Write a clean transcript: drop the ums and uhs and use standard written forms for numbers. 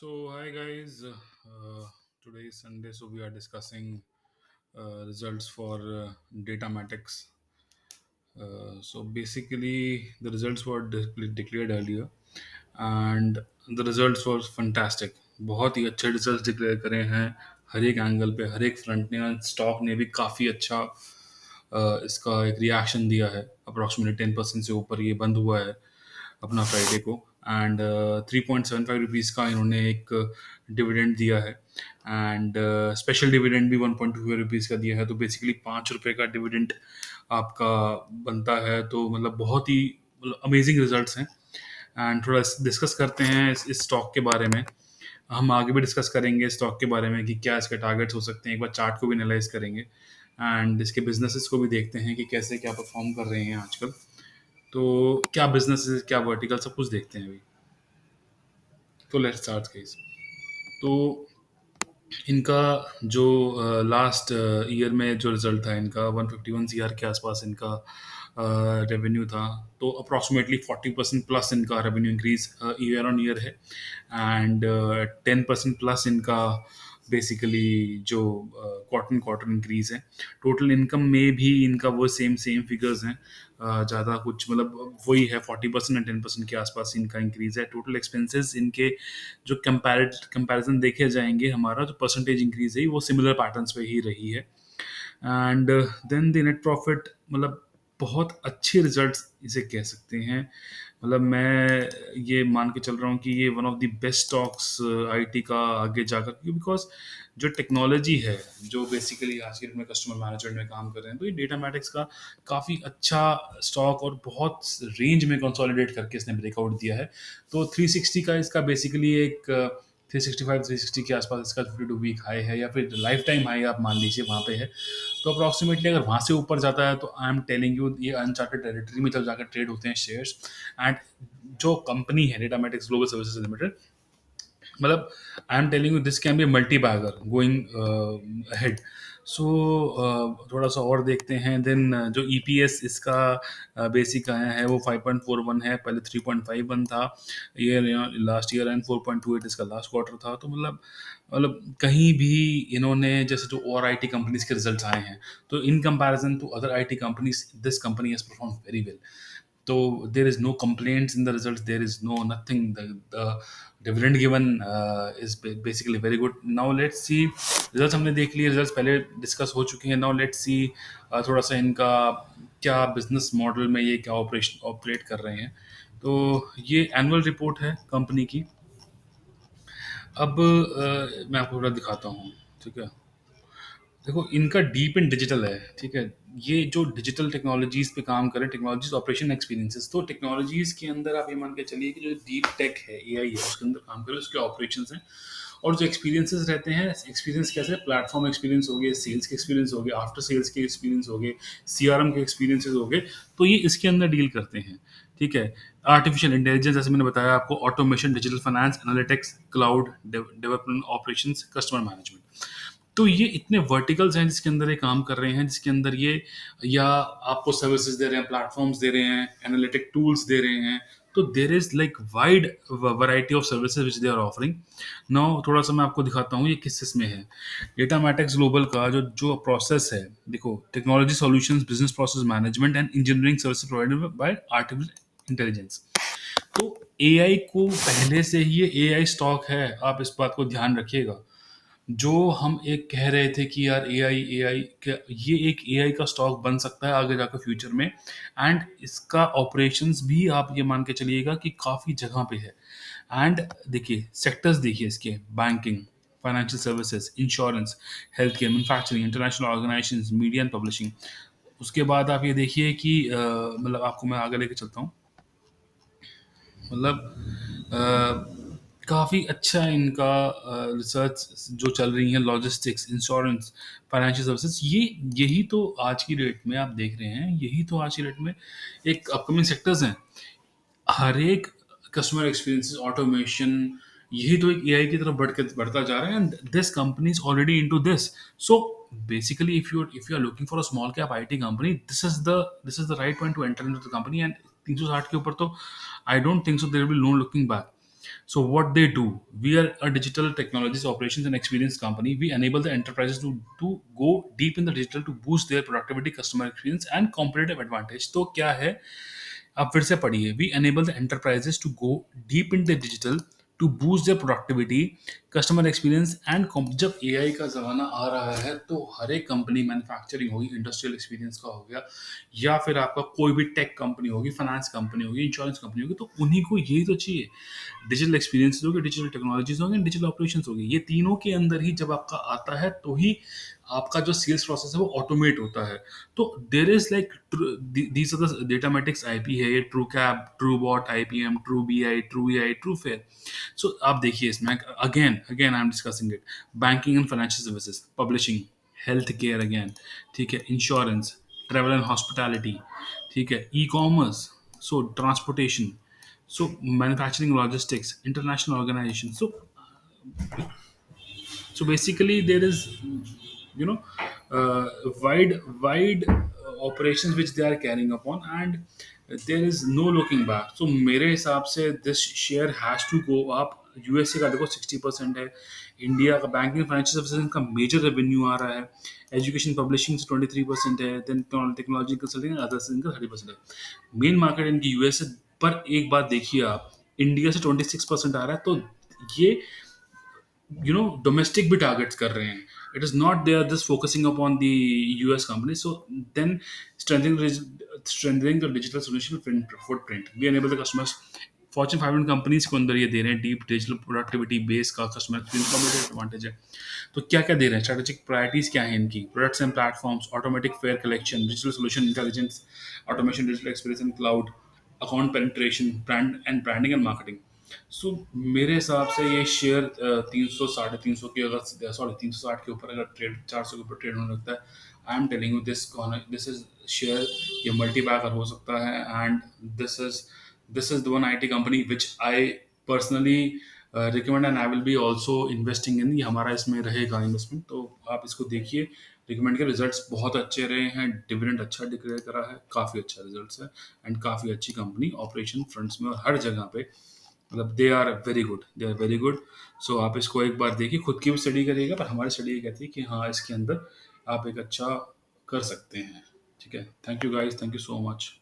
So, hi guys. Today is Sunday, so we are discussing results for Datamatics. So, basically, the results were declared earlier, and the results were fantastic. बहुत ही अच्छे results declare करे हैं हर एक angle पे, हर एक front ने। Stock ने भी काफ़ी अच्छा इसका एक रिएक्शन दिया है। अप्रॉक्सीमेटली 10% से ऊपर ये बंद हुआ है अपना फ्राइडे को। एंड 3.75 रुपीज़ का इन्होंने एक डिविडेंड दिया है, एंड स्पेशल डिविडेंड भी 1.25 रुपीज़ का दिया है। तो बेसिकली 5 रुपये का डिविडेंड आपका बनता है। तो मतलब बहुत ही अमेजिंग रिजल्ट्स हैं। एंड थोड़ा डिस्कस करते हैं इस स्टॉक के बारे में। हम आगे भी डिस्कस करेंगे स्टॉक के बारे में कि क्या इसके टारगेट्स हो सकते हैं। एक बार चार्ट को भी एनालाइज करेंगे, एंड इसके बिजनेसेस को भी देखते हैं कि कैसे क्या परफॉर्म कर रहे हैं आजकल। तो क्या बिजनेस, क्या वर्टिकल, सब कुछ देखते हैं अभी। तो लेट्स स्टार्ट गाइस। तो इनका जो लास्ट ईयर में जो रिजल्ट था इनका 151 CR के आसपास इनका रेवेन्यू था। तो अप्रॉक्सीमेटली 40% प्लस इनका revenue increase year on year है, एंड 10% प्लस इनका बेसिकली जो क्वार्टर क्वार्टर इंक्रीज है। टोटल इनकम में भी इनका वो सेम सेम फिगर्स हैं। ज़्यादा कुछ मतलब वही है, 40% एंड 10% के आसपास इनका इंक्रीज है। टोटल एक्सपेंसेस इनके जो कंपैरिजन देखे जाएंगे, हमारा जो परसेंटेज इंक्रीज है वो सिमिलर पैटर्न्स पे ही रही है। And then the net profit, मतलब बहुत अच्छे रिजल्ट्स इसे कह सकते हैं। मतलब मैं ये मान के चल रहा हूँ कि ये one of the best stocks IT का आगे जाकर, बिकॉज जो टेक्नोलॉजी है, जो बेसिकली आज के डेट में कस्टमर मैनेजमेंट में काम कर रहे हैं, तो ये डेटामेटिक्स का काफ़ी अच्छा स्टॉक और बहुत रेंज में कंसोलिडेट करके इसने ब्रेकआउट दिया है। तो 360 का इसका बेसिकली एक 365 360 के आसपास इसका 52 वीक हाई है, या फिर लाइफ टाइम हाई आप मान लीजिए वहाँ पे है। तो अप्रॉक्सीमेटली अगर वहाँ से ऊपर जाता है तो आई एम टेलिंग यू ये अनचार्टेड टेरिटरी में जब जाकर ट्रेड होते हैं शेयर्स। एंड जो कंपनी है डेटामेटिक्स ग्लोबल सर्विसेज लिमिटेड, मतलब I am telling you this can be multi bagger going ahead. So थोड़ा सा और देखते हैं। देन जो ईपीएस इसका बेसिक आया है वो 5.41 है, पहले 3.51 था। ये लास्ट ईयर एंड 4.28 इसका लास्ट क्वार्टर था। तो मतलब कहीं भी इन्होंने, जैसे जो और आईटी कंपनीज के रिजल्ट आए हैं, तो in comparison to other IT companies this company has perform very well. So there is no complaints in the results. There is no nothing. The dividend given is basically very good. Now let's see results हमने देख लिए, results पहले discuss हो चुके हैं। Now let's see थोड़ा सा इनका क्या बिजनेस मॉडल में ये क्या ऑपरेशन ऑपरेट कर रहे हैं। तो ये एनुअल रिपोर्ट है कंपनी की। अब मैं आपको थोड़ा दिखाता हूँ, ठीक है। देखो इनका डीप इन डिजिटल है, ठीक है। ये जो डिजिटल टेक्नोलॉजीज पे काम करें, टेक्नोलॉजीज ऑपरेशन एक्सपीरियंसेस, तो टेक्नोलॉजीज के अंदर आप ये मान के चलिए कि जो डीप टेक है, एआई है, उसके अंदर काम करें, उसके ऑपरेशन हैं। और जो एक्सपीरियंसेस रहते हैं, एक्सपीरियंस कैसे, प्लेटफॉर्म एक्सपीरियंस हो गए, सेल्स के एक्सपीरियंस हो गए, आफ्टर सेल्स के एक्सपीरियंस हो गए, सीआरएम के एक्सपीरियंसेस हो गए, तो ये इसके अंदर डील करते हैं, ठीक है। आर्टिफिशियल इंटेलिजेंस, जैसे मैंने बताया आपको, automation, digital finance, analytics, cloud development, operations, customer management. तो ये इतने वर्टिकल्स हैं जिसके अंदर ये काम कर रहे हैं, जिसके अंदर ये या आपको सर्विसेज दे रहे हैं, प्लेटफॉर्म्स दे रहे हैं, एनालिटिक टूल्स दे रहे हैं। तो there is like wide variety of services which they are offering. Now थोड़ा सा मैं आपको दिखाता हूँ ये किस इसमें है। डेटामेटिक्स ग्लोबल का जो जो प्रोसेस है, देखो, technology solutions, business process management and engineering services provided by artificial intelligence. तो एआई को पहले से ही ये एआई स्टॉक है, आप इस बात को ध्यान रखिएगा। जो हम एक कह रहे थे कि यार एआई एआई, ये एक एआई का स्टॉक बन सकता है आगे जाकर फ्यूचर में। एंड इसका ऑपरेशंस भी आप ये मान के चलिएगा कि काफ़ी जगह पे है। एंड देखिए सेक्टर्स, देखिए इसके, banking, financial services, insurance, health care, manufacturing, international organisation, media and publishing. उसके बाद आप ये देखिए कि मतलब आपको मैं आगे लेके चलता हूँ। मतलब काफ़ी अच्छा इनका रिसर्च जो चल रही है, लॉजिस्टिक्स, इंश्योरेंस, फाइनेंशियल सर्विसेज, ये यही तो आज की डेट में आप देख रहे हैं, यही तो आज की डेट में एक अपकमिंग सेक्टर्स हैं। हर एक कस्टमर एक्सपीरियंस, ऑटोमेशन, यही तो एक एआई की तरफ बढ़ता जा रहा है। And this company is already into this. So basically if you are looking for a small cap IT company, this is the right point to enter into the company. And 360 के ऊपर तो I don't think so there will no looking back. So what they do, we are a digital technologies operations and experience company. We enable the enterprises to go deep in the digital to boost their productivity, customer experience and competitive advantage. तो क्या है, आप फिर से पढ़िए, we enable the enterprises to go deep in the digital to boost their productivity, customer experience and जब AI का ज़माना आ रहा है तो हर एक कंपनी, मैन्युफैक्चरिंग होगी, इंडस्ट्रियल एक्सपीरियंस का हो गया, या फिर आपका कोई भी टेक कंपनी होगी, फाइनेंस कंपनी होगी, इंश्योरेंस कंपनी होगी, तो उन्हीं को यही तो चाहिए। डिजिटल एक्सपीरियंस होगी, डिजिटल टेक्नोलॉजीज होंगे, डिजिटल ऑपरेशंस होगी, ये तीनों के अंदर ही जब आपका आता है तो ही आपका जो सेल्स प्रोसेस है वो ऑटोमेट होता है। तो there is like these are the Datamatics IP है, ये true cab, true bot, IPM, true BI, true AI, true fare. So आप देखिए इसमें again again I am discussing it, banking and financial services, publishing, health care again, ठीक है, insurance, travel and hospitality, ठीक है, e commerce, so transportation, so manufacturing, logistics, international organization. So basically there is, you know, uh, wide operations which they are carrying upon, and there is no looking back. So मेरे हिसाब से this share has to go up. USA का देखो 60% है, India का banking financial services का major revenue आ रहा है, एजुकेशन पब्लिशिंग से 23% है, देन टेक्नोलॉजी कंसल्टिंग अदर्स इनका 30% है। मेन मार्केट इनकी यूएसए, पर एक बात देखिए आप, इंडिया से 26% आ रहा है, तो ये डोमेस्टिक भी टारगेट्स कर रहे हैं। It is not they are just focusing upon the US company. So then strengthening the digital solution footprint, we enable the customers. Fortune 500 companies को अंदर ये दे रहे हैं डीप डिजिटल प्रोडक्टिविटी बेस का कस्टमर एक्सपीरियंस का एडवांटेज है। तो क्या क्या दे रहे हैं, स्ट्रेटेजिक प्रायोरिटीज क्या है इनकी, products and platforms, automatic fare collection, digital solution intelligence, automation, digital experience in cloud, account penetration, branding and marketing. So मेरे हिसाब से ये शेयर 300 350 के, अगर सॉरी 360 के ऊपर अगर ट्रेड, 400 के ऊपर ट्रेड होने लगता है, आई am telling you this is share, ये मल्टी बैगर हो सकता है। And this is the one IT company which I personally recommend, and I will be also investing in, ये हमारा इसमें रहेगा इन्वेस्टमेंट। तो आप इसको देखिए, रिकमेंड के रिजल्ट्स बहुत अच्छे रहे हैं, डिविडेंड अच्छा डिक्लेयर करा है, काफ़ी अच्छा रिजल्ट्स है, एंड काफ़ी अच्छी कंपनी ऑपरेशन फ्रंट्स में और हर जगह पे, मतलब they are very good, they are very good. So आप इसको एक बार देखिए, खुद की भी स्टडी करिएगा, पर हमारी स्टडी ये कहती है कि हाँ, इसके अंदर आप एक अच्छा कर सकते हैं। ठीक है, thank you guys, thank you so much.